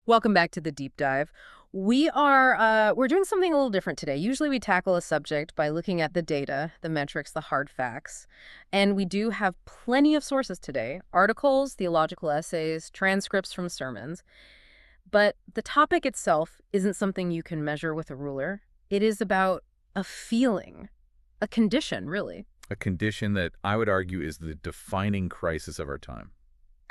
Welcome back to the deep dive. We're doing something a little different today. Usually we tackle a subject by looking at the data, the metrics, the hard facts. And we do have plenty of sources today, articles, theological essays, transcripts from sermons. But the topic itself isn't something you can measure with a ruler. It is about a feeling, a condition, really. A condition that I would argue is the defining crisis of our time.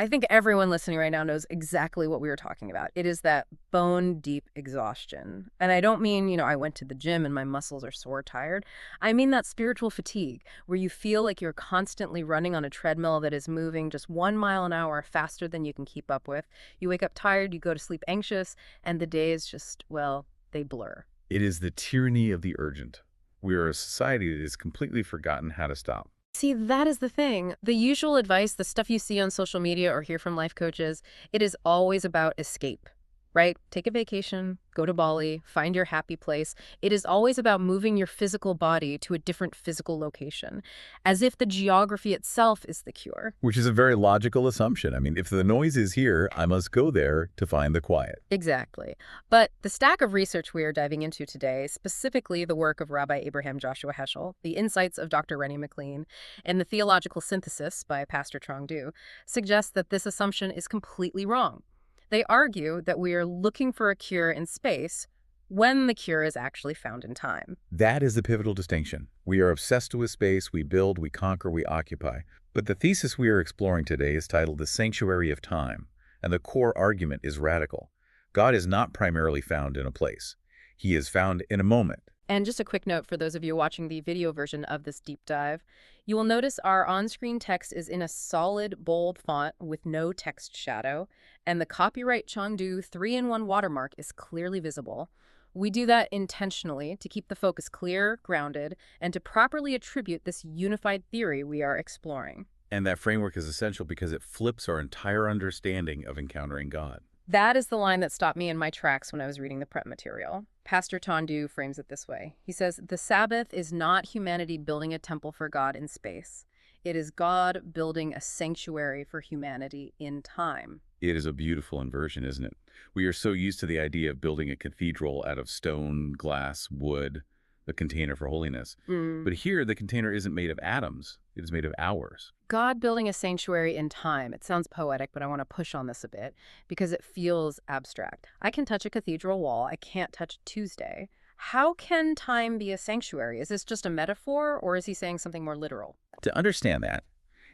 I think everyone listening right now knows exactly what we were talking about. It is that bone-deep exhaustion. And I don't mean, I went to the gym and my muscles are sore tired. I mean that spiritual fatigue, where you feel like you're constantly running on a treadmill that is moving just 1 mile an hour faster than you can keep up with. You wake up tired, you go to sleep anxious, and the days just, well, they blur. It is the tyranny of the urgent. We are a society that has completely forgotten how to stop. See, that is the thing. The usual advice, the stuff you see on social media or hear from life coaches, it is always about escape, right? Take a vacation, go to Bali, find your happy place. It is always about moving your physical body to a different physical location, as if the geography itself is the cure. Which is a very logical assumption. I mean, if the noise is here, I must go there to find the quiet. Exactly. But the stack of research we are diving into today, specifically the work of Rabbi Abraham Joshua Heschel, the insights of Dr. Rennie McLean, and the theological synthesis by Pastor Trong Du, suggests that this assumption is completely wrong. They argue that we are looking for a cure in space when the cure is actually found in time. That is the pivotal distinction. We are obsessed with space, we build, we conquer, we occupy. But the thesis we are exploring today is titled The Sanctuary of Time, and the core argument is radical. God is not primarily found in a place. He is found in a moment. And just a quick note for those of you watching the video version of this deep dive, you will notice our on-screen text is in a solid, bold font with no text shadow, and the copyright Chengdu 3-in-1 watermark is clearly visible. We do that intentionally to keep the focus clear, grounded, and to properly attribute this unified theory we are exploring. And that framework is essential because it flips our entire understanding of encountering God. That is the line that stopped me in my tracks when I was reading the prep material. Pastor Tondu frames it this way. He says, the Sabbath is not humanity building a temple for God in space. It is God building a sanctuary for humanity in time. It is a beautiful inversion, isn't it? We are so used to the idea of building a cathedral out of stone, glass, wood, the container for holiness. But here, the container isn't made of atoms. It is made of hours. God building a sanctuary in time. It sounds poetic, but I want to push on this a bit because it feels abstract. I can touch a cathedral wall. I can't touch Tuesday. How can time be a sanctuary? Is this just a metaphor, or is he saying something more literal? To understand that,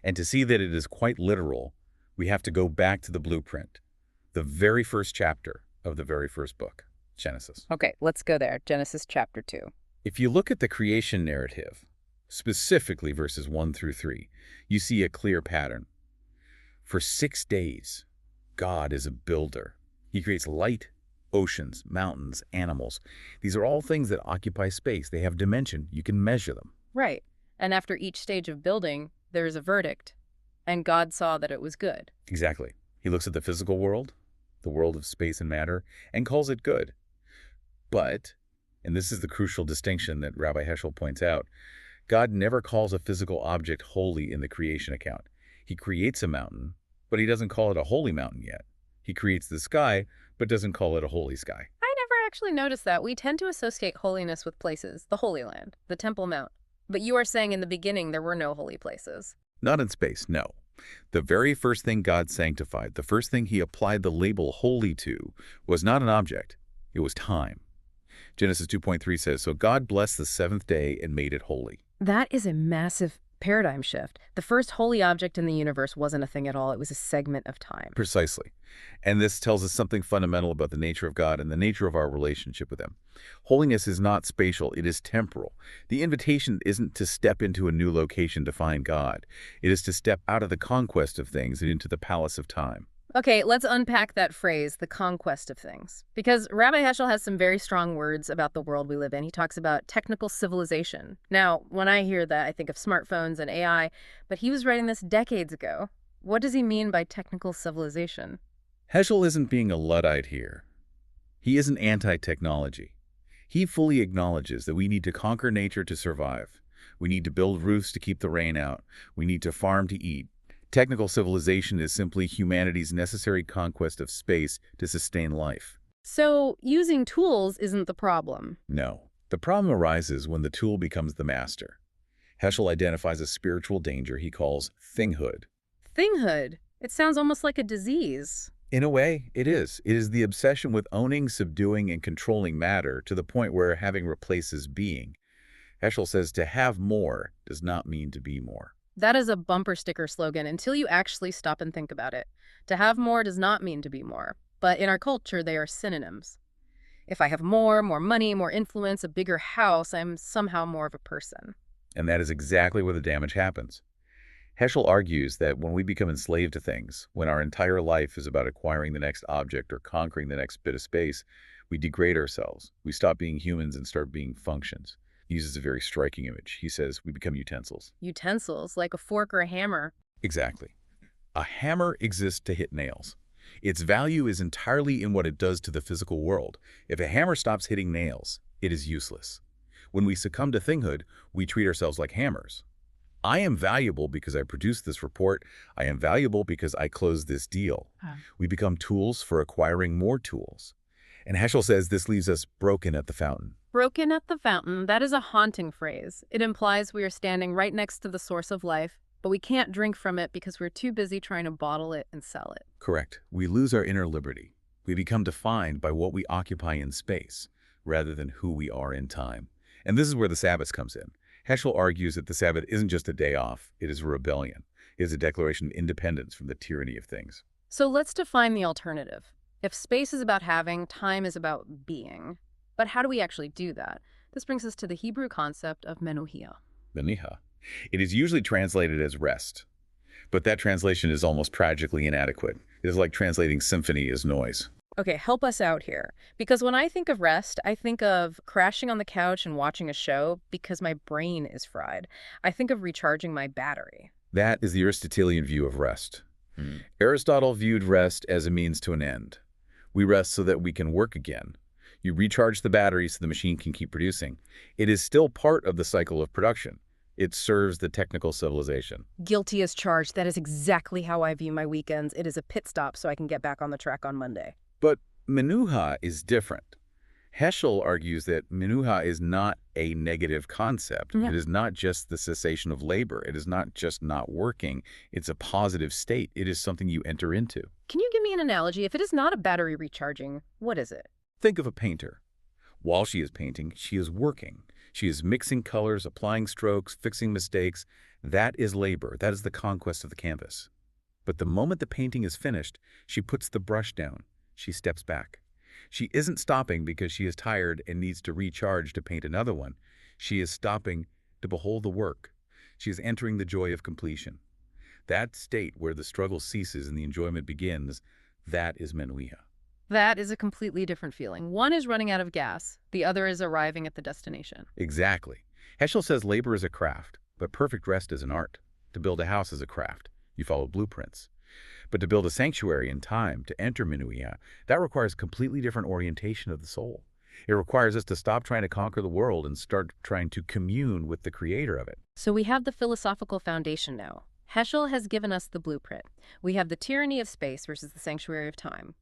and to see that it is quite literal, we have to go back to the blueprint, the very first chapter of the very first book, Genesis. Okay, let's go there. Genesis chapter 2. If you look at the creation narrative, specifically verses 1 through 3, you see a clear pattern. For 6 days, God is a builder. He creates light, oceans, mountains, animals. These are all things that occupy space. They have dimension. You can measure them. Right. And after each stage of building, there is a verdict. And God saw that it was good. Exactly. He looks at the physical world, the world of space and matter, and calls it good. But, and this is the crucial distinction that Rabbi Heschel points out, God never calls a physical object holy in the creation account. He creates a mountain, but he doesn't call it a holy mountain yet. He creates the sky, but doesn't call it a holy sky. I never actually noticed that. We tend to associate holiness with places, the Holy Land, the Temple Mount. But you are saying in the beginning there were no holy places. Not in space, no. The very first thing God sanctified, the first thing he applied the label holy to, was not an object. It was time. Genesis 2:3 says, so God blessed the seventh day and made it holy. That is a massive paradigm shift. The first holy object in the universe wasn't a thing at all. It was a segment of time. Precisely. And this tells us something fundamental about the nature of God and the nature of our relationship with him. Holiness is not spatial. It is temporal. The invitation isn't to step into a new location to find God. It is to step out of the conquest of things and into the palace of time. Okay, let's unpack that phrase, the conquest of things. Because Rabbi Heschel has some very strong words about the world we live in. He talks about technical civilization. Now, when I hear that, I think of smartphones and AI, but he was writing this decades ago. What does he mean by technical civilization? Heschel isn't being a Luddite here. He isn't anti-technology. He fully acknowledges that we need to conquer nature to survive. We need to build roofs to keep the rain out. We need to farm to eat. Technical civilization is simply humanity's necessary conquest of space to sustain life. So using tools isn't the problem. No. The problem arises when the tool becomes the master. Heschel identifies a spiritual danger he calls thinghood. Thinghood. It sounds almost like a disease. In a way, it is. It is the obsession with owning, subduing, and controlling matter to the point where having replaces being. Heschel says to have more does not mean to be more. That is a bumper sticker slogan until you actually stop and think about it. To have more does not mean to be more. But in our culture, they are synonyms. If I have more money, more influence, a bigger house, I'm somehow more of a person. And that is exactly where the damage happens. Heschel argues that when we become enslaved to things, when our entire life is about acquiring the next object or conquering the next bit of space, we degrade ourselves. We stop being humans and start being functions. He uses a very striking image. He says we become utensils. Utensils, like a fork or a hammer. Exactly. A hammer exists to hit nails. Its value is entirely in what it does to the physical world. If a hammer stops hitting nails, it is useless. When we succumb to thinghood, we treat ourselves like hammers. I am valuable because I produced this report. I am valuable because I closed this deal. We become tools for acquiring more tools. And Heschel says this leaves us broken at the fountain. Broken at the fountain, that is a haunting phrase. It implies we are standing right next to the source of life, but we can't drink from it because we're too busy trying to bottle it and sell it. Correct. We lose our inner liberty. We become defined by what we occupy in space, rather than who we are in time. And this is where the Sabbath comes in. Heschel argues that the Sabbath isn't just a day off, it is a rebellion. It is a declaration of independence from the tyranny of things. So let's define the alternative. If space is about having, time is about being. But how do we actually do that? This brings us to the Hebrew concept of menuhia. Menuha. It is usually translated as rest. But that translation is almost tragically inadequate. It is like translating symphony as noise. Okay, help us out here. Because when I think of rest, I think of crashing on the couch and watching a show because my brain is fried. I think of recharging my battery. That is the Aristotelian view of rest. Aristotle viewed rest as a means to an end. We rest so that we can work again. You recharge the battery so the machine can keep producing. It is still part of the cycle of production. It serves the technical civilization. Guilty as charged. That is exactly how I view my weekends. It is a pit stop so I can get back on the track on Monday. But menuha is different. Heschel argues that menuha is not a negative concept. Yeah. It is not just the cessation of labor. It is not just not working. It's a positive state. It is something you enter into. Can you give me an analogy? If it is not a battery recharging, what is it? Think of a painter. While she is painting, she is working. She is mixing colors, applying strokes, fixing mistakes. That is labor. That is the conquest of the canvas. But the moment the painting is finished, she puts the brush down. She steps back. She isn't stopping because she is tired and needs to recharge to paint another one. She is stopping to behold the work. She is entering the joy of completion. That state where the struggle ceases and the enjoyment begins, that is menuia. That is a completely different feeling. One is running out of gas. The other is arriving at the destination. Exactly. Heschel says labor is a craft, but perfect rest is an art. To build a house is a craft. You follow blueprints. But to build a sanctuary in time, to enter menuia, that requires completely different orientation of the soul. It requires us to stop trying to conquer the world and start trying to commune with the creator of it. So we have the philosophical foundation now. Heschel has given us the blueprint. We have the tyranny of space versus the sanctuary of time.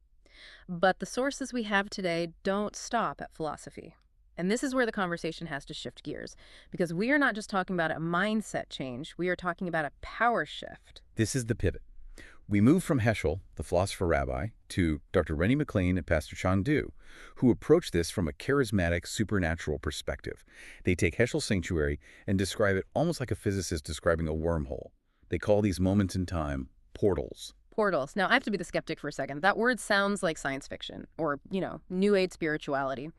But the sources we have today don't stop at philosophy. And this is where the conversation has to shift gears, because we are not just talking about a mindset change, we are talking about a power shift. This is the pivot. We move from Heschel, the philosopher rabbi, to Dr. Rennie McLean and Pastor Chandu, who approach this from a charismatic, supernatural perspective. They take Heschel's sanctuary and describe it almost like a physicist describing a wormhole. They call these moments in time portals. Portals. Now, I have to be the skeptic for a second. That word sounds like science fiction or, New Age spirituality.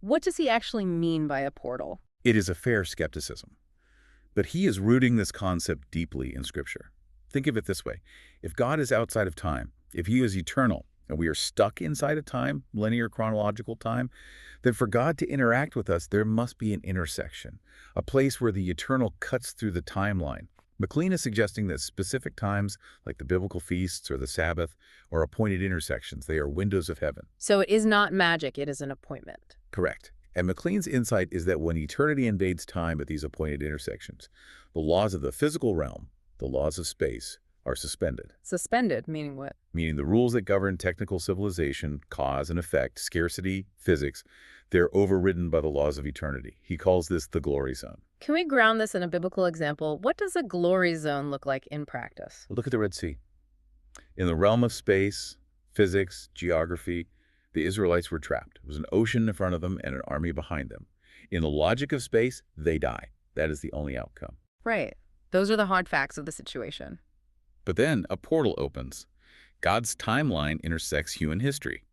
What does he actually mean by a portal? It is a fair skepticism. But he is rooting this concept deeply in Scripture. Think of it this way. If God is outside of time, if he is eternal, and we are stuck inside of time, linear chronological time, then for God to interact with us, there must be an intersection, a place where the eternal cuts through the timeline. McLean is suggesting that specific times, like the biblical feasts or the Sabbath, are appointed intersections. They are windows of heaven. So it is not magic, it is an appointment. Correct. And McLean's insight is that when eternity invades time at these appointed intersections, the laws of the physical realm, the laws of space, are suspended, Suspended, meaning what? meaning the rules that govern technical civilization, cause and effect, scarcity, physics, they're overridden by the laws of eternity. He calls this the glory zone. Can we ground this in a biblical example? What does a glory zone look like in practice? Look at the Red Sea. In the realm of space, physics, geography, the Israelites were trapped. It was an ocean in front of them and an army behind them. In the logic of space, they die. That is the only outcome. Right. Those are the hard facts of the situation. But then a portal opens. God's timeline intersects human history.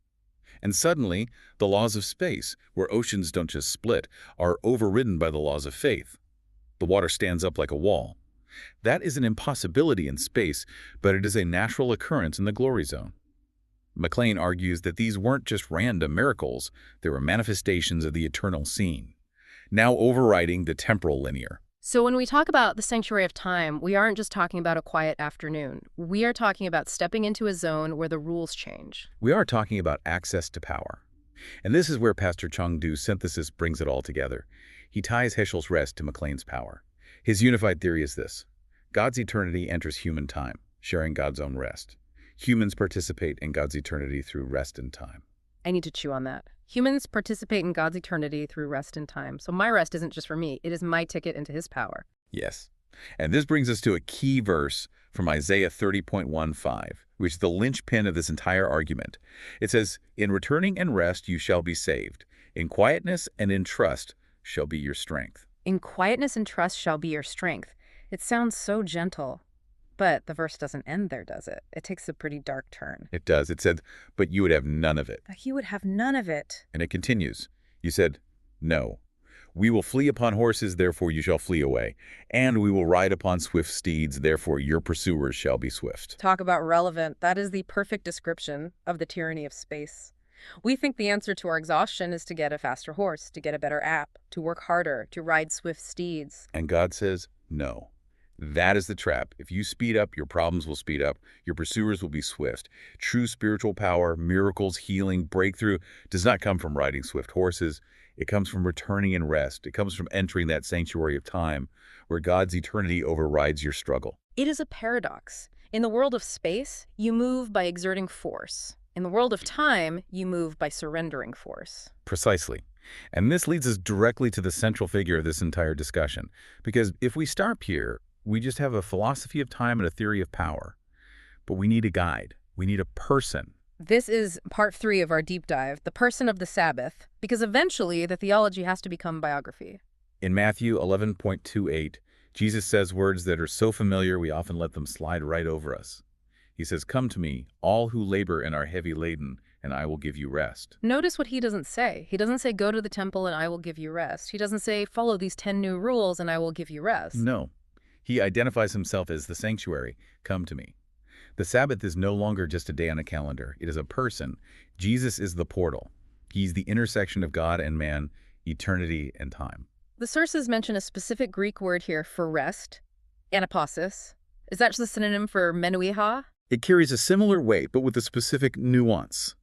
And suddenly, the laws of space, where oceans don't just split, are overridden by the laws of faith. The water stands up like a wall. That is an impossibility in space, but it is a natural occurrence in the glory zone. McLean argues that these weren't just random miracles, they were manifestations of the eternal scene, now overriding the temporal linear. So when we talk about the sanctuary of time, we aren't just talking about a quiet afternoon. We are talking about stepping into a zone where the rules change. We are talking about access to power. And this is where Pastor Chung Du's synthesis brings it all together. He ties Heschel's rest to McLean's power. His unified theory is this: God's eternity enters human time, sharing God's own rest. Humans participate in God's eternity through rest and time. I need to chew on that. Humans participate in God's eternity through rest and time. So my rest isn't just for me. It is my ticket into his power. Yes. And this brings us to a key verse from Isaiah 30.15, which is the linchpin of this entire argument. It says, "In returning and rest you shall be saved. In quietness and in trust shall be your strength." In quietness and trust shall be your strength. It sounds so gentle. But the verse doesn't end there, does it? It takes a pretty dark turn. It does. It said, "But you would have none of it." But he would have none of it. And it continues. You said, "No. We will flee upon horses, therefore you shall flee away. And we will ride upon swift steeds, therefore your pursuers shall be swift." Talk about relevant. That is the perfect description of the tyranny of space. We think the answer to our exhaustion is to get a faster horse, to get a better app, to work harder, to ride swift steeds. And God says, no. That is the trap. If you speed up, your problems will speed up. Your pursuers will be swift. True spiritual power, miracles, healing, breakthrough does not come from riding swift horses. It comes from returning in rest. It comes from entering that sanctuary of time where God's eternity overrides your struggle. It is a paradox. In the world of space, you move by exerting force. In the world of time, you move by surrendering force. Precisely. And this leads us directly to the central figure of this entire discussion. Because if we start here, we just have a philosophy of time and a theory of power. But we need a guide. We need a person. This is part 3 of our deep dive, the person of the Sabbath, because eventually the theology has to become biography. In Matthew 11.28, Jesus says words that are so familiar we often let them slide right over us. He says, "Come to me, all who labor and are heavy laden, and I will give you rest." Notice what he doesn't say. He doesn't say, go to the temple and I will give you rest. He doesn't say, follow these 10 new rules and I will give you rest. No. He identifies himself as the sanctuary. Come to me. The Sabbath is no longer just a day on a calendar. It is a person. Jesus is the portal. He's the intersection of God and man, eternity and time. The sources mention a specific Greek word here for rest, anaposis. Is that just a synonym for menuiha? It carries a similar weight, but with a specific nuance.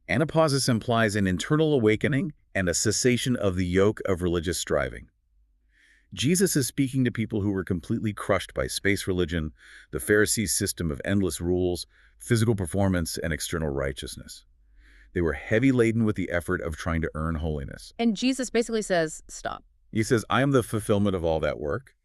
Anaposis implies an internal awakening and a cessation of the yoke of religious striving. Jesus is speaking to people who were completely crushed by space religion, the Pharisees' system of endless rules, physical performance, and external righteousness. They were heavy laden with the effort of trying to earn holiness. And Jesus basically says, stop. He says, "I am the fulfillment of all that work."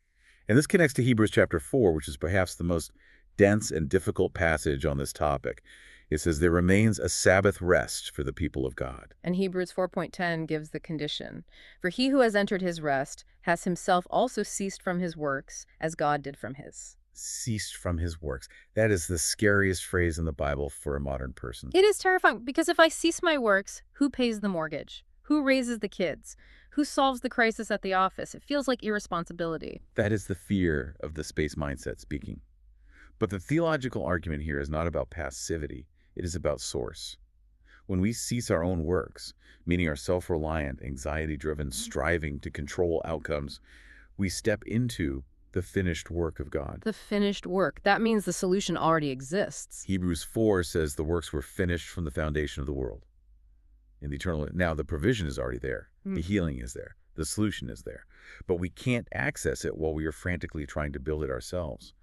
And this connects to Hebrews chapter 4, which is perhaps the most dense and difficult passage on this topic. It says, "There remains a Sabbath rest for the people of God." And Hebrews 4.10 gives the condition. For he who has entered his rest has himself also ceased from his works, as God did from his. Ceased from his works. That is the scariest phrase in the Bible for a modern person. It is terrifying, because if I cease my works, who pays the mortgage? Who raises the kids? Who solves the crisis at the office? It feels like irresponsibility. That is the fear of the space mindset speaking. But the theological argument here is not about passivity. It is about source. When we cease our own works, meaning our self-reliant, anxiety-driven striving to control outcomes, we step into the finished work of God. The finished work. That means the solution already exists. Hebrews 4 says the works were finished from the foundation of the world. In the eternal, now the provision is already there. The healing is there. The solution is there. But we can't access it while we are frantically trying to build it ourselves.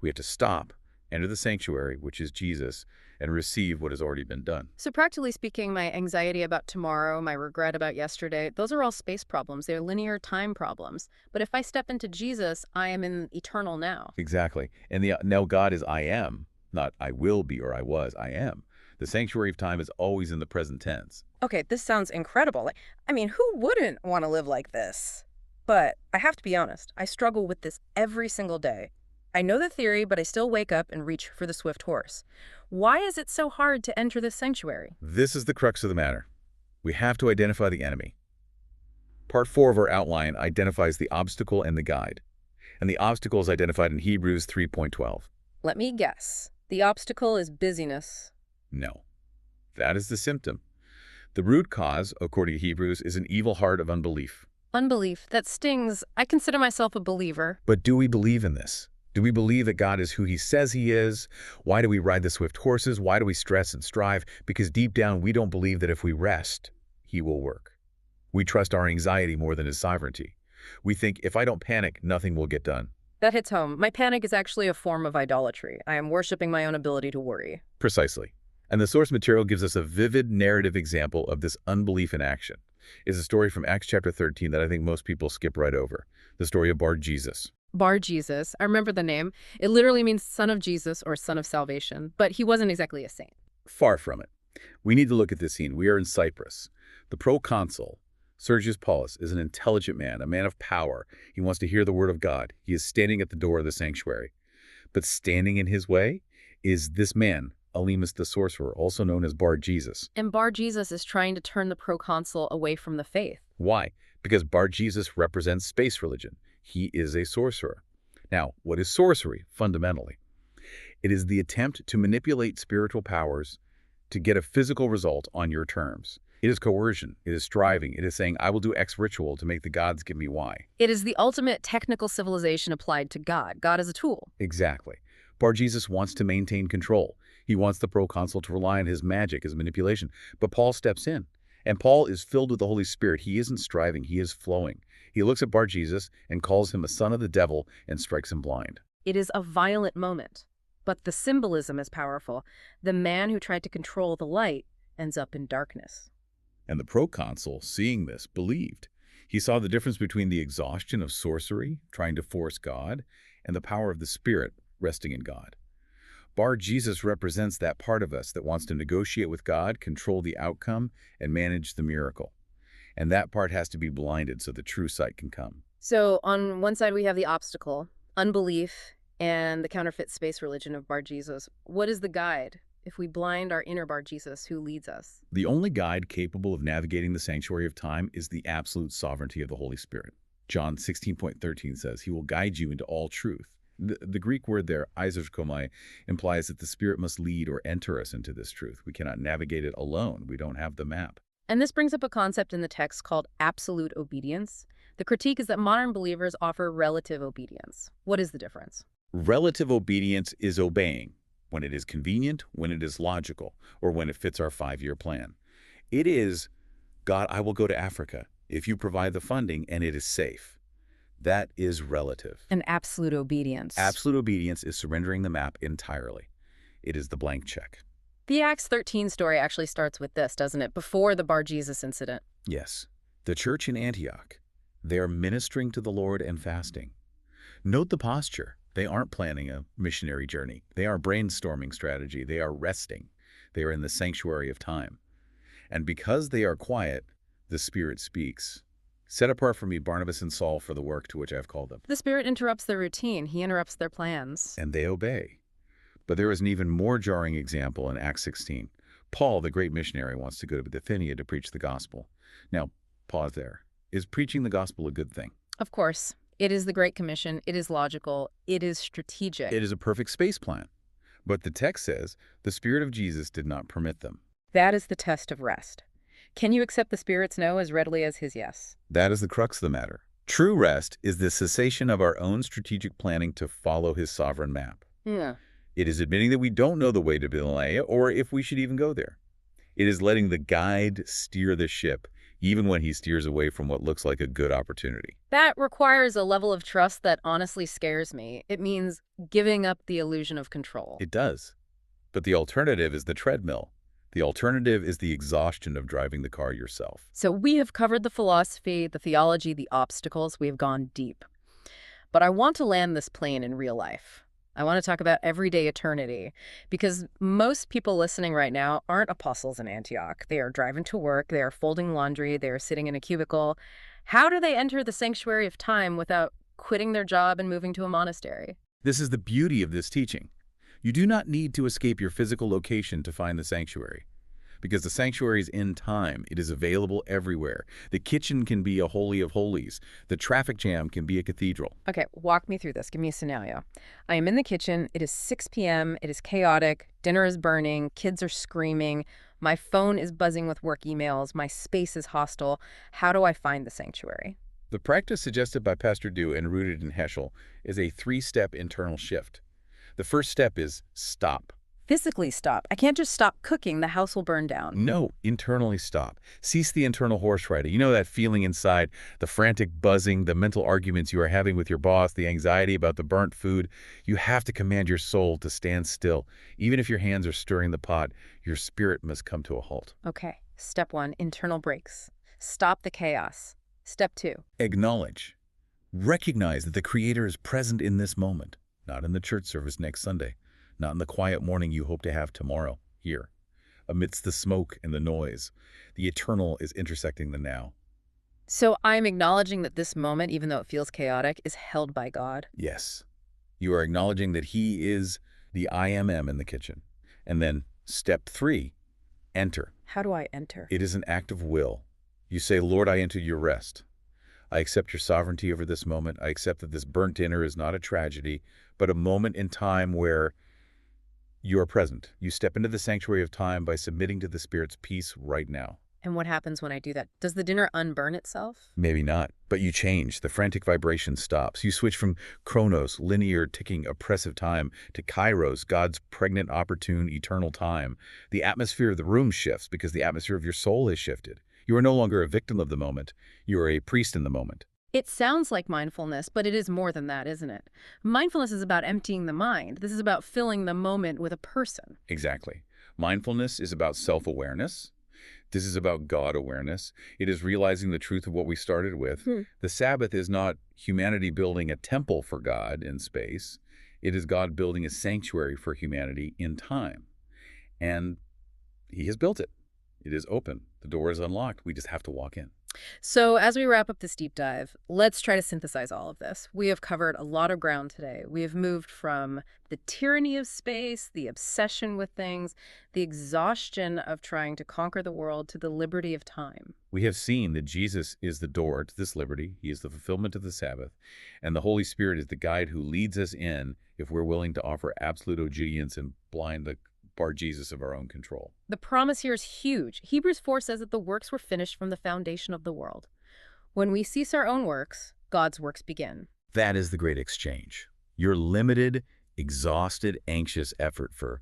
We have to stop, enter the sanctuary, which is Jesus, and receive what has already been done. So practically speaking, my anxiety about tomorrow, my regret about yesterday, those are all space problems. They're linear time problems. But if I step into Jesus, I am in eternal now. Exactly. And the now God is I am, not I will be or I was, I am. The sanctuary of time is always in the present tense. Okay, this sounds incredible. I mean, who wouldn't want to live like this? But I have to be honest, I struggle with this every single day. I know the theory, but I still wake up and reach for the swift horse. Why is it so hard to enter this sanctuary? This is the crux of the matter. We have to identify the enemy. Part 4 of our outline identifies the obstacle and the guide. And the obstacle is identified in Hebrews 3:12. Let me guess. The obstacle is busyness. No. That is the symptom. The root cause, according to Hebrews, is an evil heart of unbelief. Unbelief. That stings. I consider myself a believer. But do we believe in this? Do we believe that God is who he says he is? Why do we ride the swift horses? Why do we stress and strive? Because deep down we don't believe that if we rest, he will work. We trust our anxiety more than his sovereignty. We think if I don't panic, nothing will get done. That hits home. My panic is actually a form of idolatry. I am worshiping my own ability to worry. Precisely. And the source material gives us a vivid narrative example of this unbelief in action. It's a story from Acts chapter 13 that I think most people skip right over. The story of Bar Jesus. Bar Jesus. I remember the name. It literally means son of Jesus or son of salvation, but he wasn't exactly a saint. Far from it. We need to look at this scene. We are in Cyprus. The proconsul, Sergius Paulus, is an intelligent man, a man of power. He wants to hear the word of God. He is standing at the door of the sanctuary. But standing in his way is this man, Elymas the sorcerer, also known as Bar Jesus. And Bar Jesus is trying to turn the proconsul away from the faith. Why? Because Bar Jesus represents space religion. He is a sorcerer. Now, what is sorcery, fundamentally? It is the attempt to manipulate spiritual powers to get a physical result on your terms. It is coercion. It is striving. It is saying, I will do X ritual to make the gods give me Y. It is the ultimate technical civilization applied to God. God is a tool. Exactly. Bar Jesus wants to maintain control. He wants the proconsul to rely on his magic, his manipulation. But Paul steps in. And Paul is filled with the Holy Spirit. He isn't striving. He is flowing. He looks at Bar Jesus and calls him a son of the devil and strikes him blind. It is a violent moment. But the symbolism is powerful. The man who tried to control the light ends up in darkness. And the proconsul, seeing this, believed. He saw the difference between the exhaustion of sorcery, trying to force God, and the power of the Spirit, resting in God. Bar Jesus represents that part of us that wants to negotiate with God, control the outcome, and manage the miracle. And that part has to be blinded so the true sight can come. So on one side we have the obstacle, unbelief, and the counterfeit space religion of Bar Jesus. What is the guide? If we blind our inner Bar Jesus, who leads us? The only guide capable of navigating the sanctuary of time is the absolute sovereignty of the Holy Spirit. John 16:13 says, he will guide you into all truth. The Greek word there, eisoskomai, implies that the Spirit must lead or enter us into this truth. We cannot navigate it alone. We don't have the map. And this brings up a concept in the text called absolute obedience. The critique is that modern believers offer relative obedience. What is the difference? Relative obedience is obeying when it is convenient, when it is logical, or when it fits our 5-year plan. It is, God, I will go to Africa if you provide the funding and it is safe. That is relative. An absolute obedience. Absolute obedience is surrendering the map entirely. It is the blank check. The Acts 13 story actually starts with this, doesn't it? Before the Bar Jesus incident. Yes. The church in Antioch, they are ministering to the Lord and fasting. Note the posture. They aren't planning a missionary journey. They are brainstorming strategy. They are resting. They are in the sanctuary of time. And because they are quiet, the Spirit speaks. Set apart for me Barnabas and Saul for the work to which I have called them. The Spirit interrupts their routine. He interrupts their plans. And they obey. But there is an even more jarring example in Acts 16. Paul, the great missionary, wants to go to Bithynia to preach the gospel. Now, pause there. Is preaching the gospel a good thing? Of course. It is the Great Commission. It is logical. It is strategic. It is a perfect space plan. But the text says the Spirit of Jesus did not permit them. That is the test of rest. Can you accept the Spirit's no as readily as his yes? That is the crux of the matter. True rest is the cessation of our own strategic planning to follow his sovereign map. Yeah. It is admitting that we don't know the way to Bithynia or if we should even go there. It is letting the guide steer the ship, even when he steers away from what looks like a good opportunity. That requires a level of trust that honestly scares me. It means giving up the illusion of control. It does. But the alternative is the treadmill. The alternative is the exhaustion of driving the car yourself. So we have covered the philosophy, the theology, the obstacles. We have gone deep. But I want to land this plane in real life. I want to talk about everyday eternity, because most people listening right now aren't apostles in Antioch. They are driving to work, they are folding laundry, they are sitting in a cubicle. How do they enter the sanctuary of time without quitting their job and moving to a monastery? This is the beauty of this teaching. You do not need to escape your physical location to find the sanctuary, because the sanctuary is in time. It is available everywhere. The kitchen can be a holy of holies. The traffic jam can be a cathedral. Okay, walk me through this. Give me a scenario. I am in the kitchen. It is 6 p.m. It is chaotic. Dinner is burning. Kids are screaming. My phone is buzzing with work emails. My space is hostile. How do I find the sanctuary? The practice suggested by Pastor Dew and rooted in Heschel is a three-step internal shift. The first step is stop. Physically stop. I can't just stop cooking. The house will burn down. No, internally stop. Cease the internal horse riding. You know that feeling inside, the frantic buzzing, the mental arguments you are having with your boss, the anxiety about the burnt food. You have to command your soul to stand still. Even if your hands are stirring the pot, your spirit must come to a halt. Okay. Step 1, internal brakes. Stop the chaos. Step 2. Acknowledge. Recognize that the Creator is present in this moment, not in the church service next Sunday. Not in the quiet morning you hope to have tomorrow, here. Amidst the smoke and the noise, the eternal is intersecting the now. So I'm acknowledging that this moment, even though it feels chaotic, is held by God. Yes. You are acknowledging that He is the I am in the kitchen. And then, step 3, enter. How do I enter? It is an act of will. You say, Lord, I enter your rest. I accept your sovereignty over this moment. I accept that this burnt dinner is not a tragedy, but a moment in time where you are present. You step into the sanctuary of time by submitting to the Spirit's peace right now. And what happens when I do that? Does the dinner unburn itself? Maybe not, but you change. The frantic vibration stops. You switch from chronos, linear, ticking, oppressive time, to kairos, God's pregnant, opportune, eternal time. The atmosphere of the room shifts because the atmosphere of your soul has shifted. You are no longer a victim of the moment. You are a priest in the moment. It sounds like mindfulness, but it is more than that, isn't it? Mindfulness is about emptying the mind. This is about filling the moment with a person. Exactly. Mindfulness is about self-awareness. This is about God awareness. It is realizing the truth of what we started with. The Sabbath is not humanity building a temple for God in space. It is God building a sanctuary for humanity in time. And He has built it. It is open. The door is unlocked. We just have to walk in. So as we wrap up this deep dive, let's try to synthesize all of this. We have covered a lot of ground today. We have moved from the tyranny of space, the obsession with things, the exhaustion of trying to conquer the world, to the liberty of time. We have seen that Jesus is the door to this liberty. He is the fulfillment of the Sabbath. And the Holy Spirit is the guide who leads us in if we're willing to offer absolute obedience and blind the bar Jesus of our own control. The promise here is huge. Hebrews 4 says that the works were finished from the foundation of the world. When we cease our own works, God's works begin. That is the great exchange. Your limited, exhausted, anxious effort for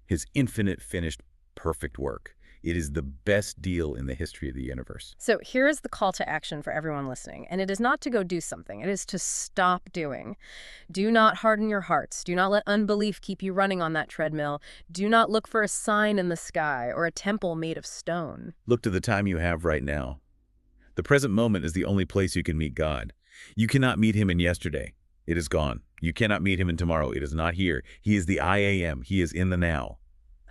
His infinite, finished, perfect work. It is the best deal in the history of the universe. So here is the call to action for everyone listening. And it is not to go do something. It is to stop doing. Do not harden your hearts. Do not let unbelief keep you running on that treadmill. Do not look for a sign in the sky or a temple made of stone. Look to the time you have right now. The present moment is the only place you can meet God. You cannot meet Him in yesterday. It is gone. You cannot meet Him in tomorrow. It is not here. He is the I am. He is in the now.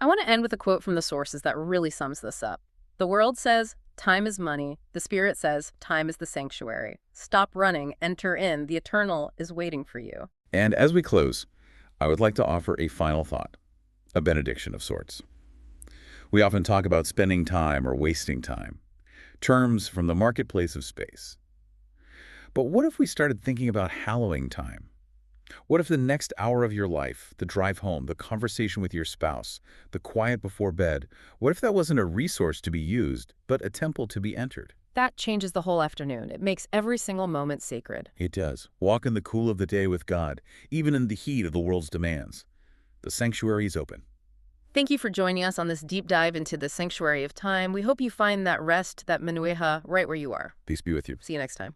I want to end with a quote from the sources that really sums this up. The world says, time is money. The Spirit says, time is the sanctuary. Stop running, enter in. The eternal is waiting for you. And as we close, I would like to offer a final thought, a benediction of sorts. We often talk about spending time or wasting time, terms from the marketplace of space. But what if we started thinking about hallowing time? What if the next hour of your life, the drive home, the conversation with your spouse, the quiet before bed, what if that wasn't a resource to be used, but a temple to be entered? That changes the whole afternoon. It makes every single moment sacred. It does. Walk in the cool of the day with God, even in the heat of the world's demands. The sanctuary is open. Thank you for joining us on this deep dive into the sanctuary of time. We hope you find that rest, that menueha, right where you are. Peace be with you. See you next time.